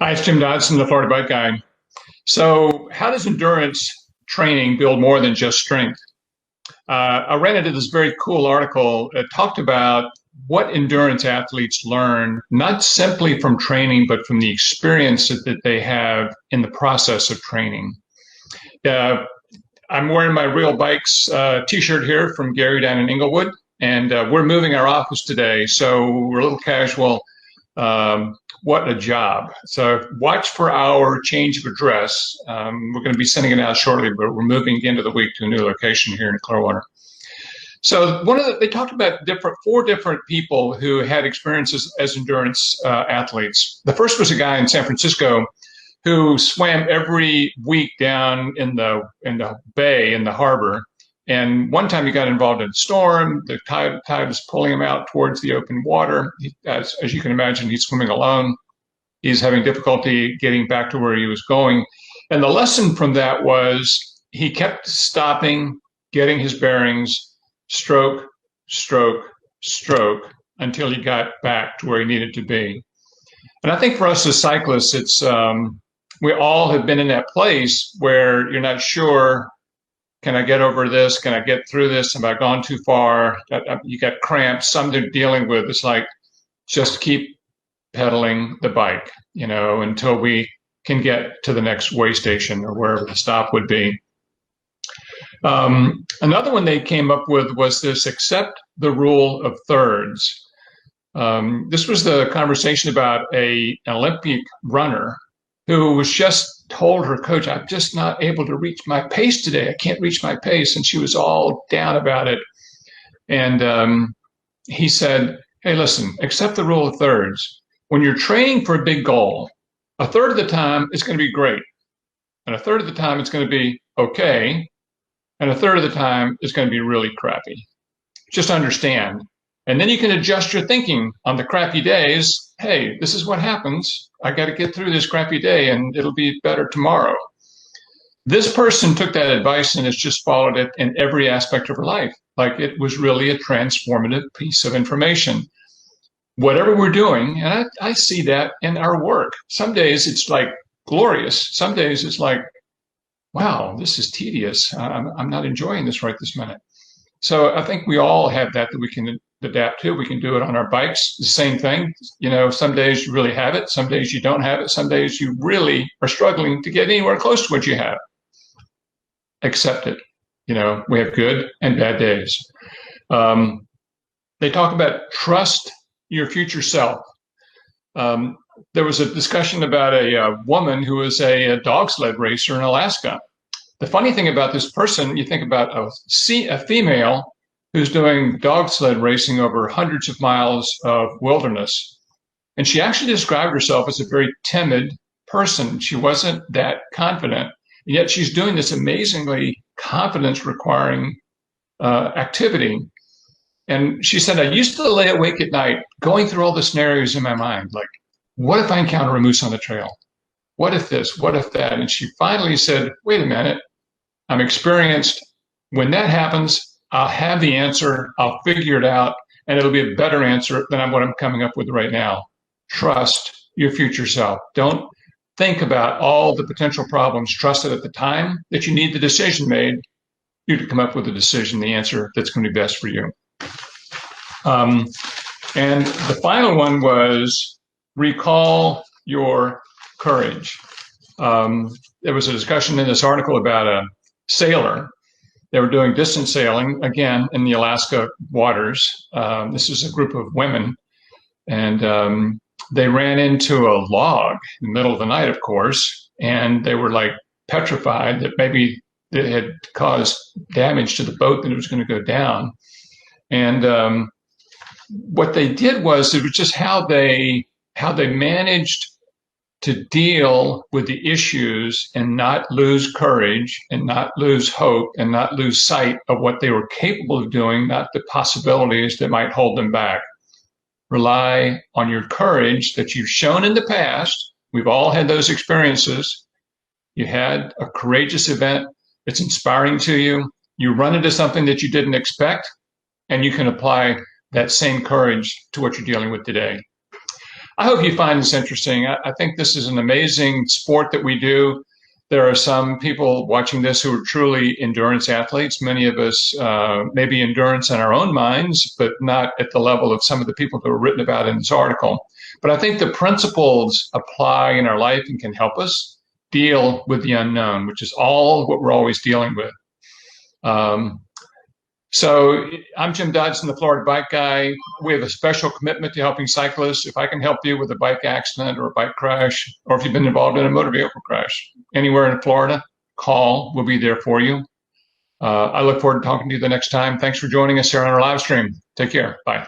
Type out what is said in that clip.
Hi, it's Jim Dodson, the Florid Bike Guy. So, how does endurance training build more than just strength? I ran into this very cool article that talked about what endurance athletes learn, not simply from training, but from the experience that they have in the process of training. Uh, I'm wearing my Real Bikes t-shirt here from Gary down in Inglewood, and we're moving our office today, so we're a little casual. What a job. So watch for our change of address. We're going to be sending it out shortly, but we're moving into the week to a new location here in Clearwater. So they talked about four different people who had experiences as endurance athletes. The first was a guy in San Francisco who swam every week down in the bay, in the harbor. And one time he got involved in a storm. The tide was pulling him out towards the open water. As you can imagine, he's swimming alone. He's having difficulty getting back to where he was going. And the lesson from that was he kept stopping, getting his bearings, stroke, stroke, stroke, until he got back to where he needed to be. And I think for us as cyclists, it's we all have been in that place where you're not sure, can I get over this? Can I get through this? Have I gone too far? You got cramps, something they're dealing with. It's like, just keep pedaling the bike, until we can get to the next way station or wherever the stop would be. Another one they came up with was this: accept the rule of thirds. This was the conversation about an Olympic runner who was just told her coach, I'm just not able to reach my pace today. I can't reach my pace. And she was all down about it. And he said, hey, listen, accept the rule of thirds. When you're training for a big goal, a third of the time it's going to be great. And a third of the time it's going to be okay. And a third of the time it's going to be really crappy. Just understand. And then you can adjust your thinking on the crappy days. Hey, this is what happens. I got to get through this crappy day and it'll be better tomorrow. This person took that advice and has just followed it in every aspect of her life. Like it was really a transformative piece of information. Whatever we're doing, and I see that in our work. Some days it's like glorious. Some days it's like, wow, this is tedious. I'm not enjoying this right this minute. So I think we all have that we can adapt to. We can do it on our bikes. The same thing. Some days you really have it. Some days you don't have it. Some days you really are struggling to get anywhere close to what you have. Accept it. We have good and bad days. They talk about trust your future self. There was a discussion about a woman who was a dog sled racer in Alaska. The funny thing about this person, you think about a female who's doing dog sled racing over hundreds of miles of wilderness. And she actually described herself as a very timid person. She wasn't that confident. And yet she's doing this amazingly confidence-requiring activity. And she said, I used to lay awake at night going through all the scenarios in my mind, like, what if I encounter a moose on the trail? What if this? What if that? And she finally said, wait a minute, I'm experienced. When that happens, I'll have the answer. I'll figure it out, and it'll be a better answer than what I'm coming up with right now. Trust your future self. Don't think about all the potential problems. Trust that at the time that you need the decision made, you to come up with a decision, the answer that's going to be best for you. And the final one was recall your courage. There was a discussion in this article about a sailor. They were doing distance sailing, again, in the Alaska waters. This is a group of women. And they ran into a log in the middle of the night, of course, and they were like petrified that maybe it had caused damage to the boat, that it was going to go down. And what they did was, it was just how they managed to deal with the issues and not lose courage and not lose hope and not lose sight of what they were capable of doing, not the possibilities that might hold them back. Rely on your courage that you've shown in the past. We've all had those experiences. You had a courageous event that's inspiring to you. You run into something that you didn't expect, and you can apply that same courage to what you're dealing with today. I hope you find this interesting. I think this is an amazing sport that we do. There are some people watching this who are truly endurance athletes. Many of us maybe endurance in our own minds, but not at the level of some of the people that were written about in this article. But I think the principles apply in our life and can help us deal with the unknown, which is all what we're always dealing with. So I'm Jim Dodson, the Florid Bike Guy. We have a special commitment to helping cyclists. If I can help you with a bike accident or a bike crash, or if you've been involved in a motor vehicle crash anywhere in Florida, call. We'll be there for you. I look forward to talking to you the next time. Thanks for joining us here on our live stream. Take care. Bye.